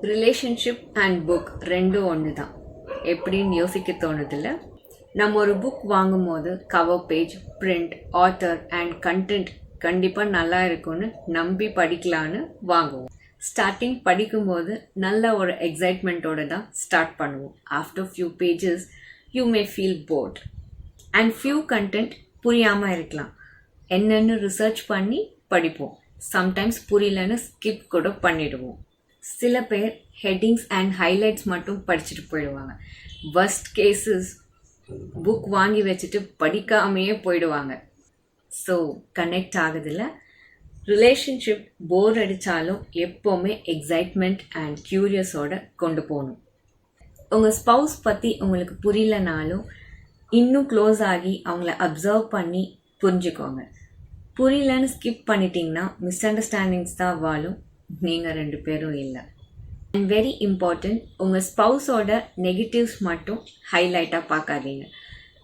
Relationship and book ரெண்டும் ஒன்று தான் எப்படின்னு யோசிக்க தோணுதில்ல. நம்ம ஒரு புக் வாங்கும் போது cover page, print, author and content கண்டிப்பாக நல்லா இருக்கும்னு நம்பி படிக்கலான்னு வாங்குவோம். ஸ்டார்டிங் படிக்கும்போது நல்ல ஒரு எக்ஸைட்மெண்ட்டோடு தான் ஸ்டார்ட் பண்ணுவோம். After few pages you may feel bored and few content புரியாமல் இருக்கலாம். என்னென்னு ரிசர்ச் பண்ணி படிப்போம். சம்டைம்ஸ் புரியலன்னு ஸ்கிப் கூட பண்ணிடுவோம். சில பேர் ஹெட்டிங்ஸ் அண்ட் ஹைலைட்ஸ் மட்டும் படிச்சுட்டு போயிடுவாங்க. வர்ஸ்ட் கேஸஸ் புக் வாங்கி வச்சுட்டு படிக்காமையே போயிடுவாங்க. ஸோ கனெக்ட் ஆகுதில்ல. ரிலேஷன்ஷிப் போர் அடித்தாலும் எப்போவுமே எக்ஸைட்மெண்ட் அண்ட் க்யூரியஸோட கொண்டு போகணும். உங்கள் ஸ்பவுஸ் பற்றி உங்களுக்கு புரியலனாலும் இன்னும் க்ளோஸ் ஆகி அவங்கள அப்சர்வ் பண்ணி புரிஞ்சுக்கோங்க. புரியலன்னு ஸ்கிப் பண்ணிட்டீங்கன்னா மிஸ் அண்டர்ஸ்டாண்டிங்ஸ் தான் வாழும், நீங்கள் ரெண்டு பேரும் இல்லை. அண்ட் வெரி இம்பார்ட்டண்ட், உங்கள் ஸ்பவுஸோட நெகட்டிவ்ஸ் மட்டும் ஹைலைட்டாக பார்க்காதீங்க.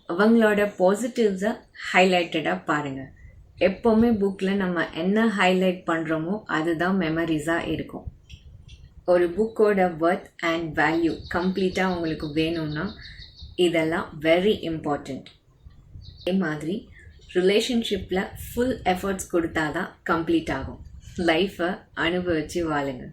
அவங்களோட பாசிட்டிவ்ஸை ஹைலைட்டடாக பாருங்கள். எப்போவுமே புக்கில் நம்ம என்ன ஹைலைட் பண்ணுறோமோ அதுதான் மெமரிஸாக இருக்கும். ஒரு புக்கோட ஒர்த் அண்ட் வேல்யூ கம்ப்ளீட்டாக உங்களுக்கு வேணும்னா இதெல்லாம் வெரி இம்பார்ட்டண்ட். அதே மாதிரி ரிலேஷன்ஷிப்பில் ஃபுல் எஃபர்ட்ஸ் கொடுத்தா தான் கம்ப்ளீட் ஆகும். லைஃப்பை அனுபவித்து வாழுங்க.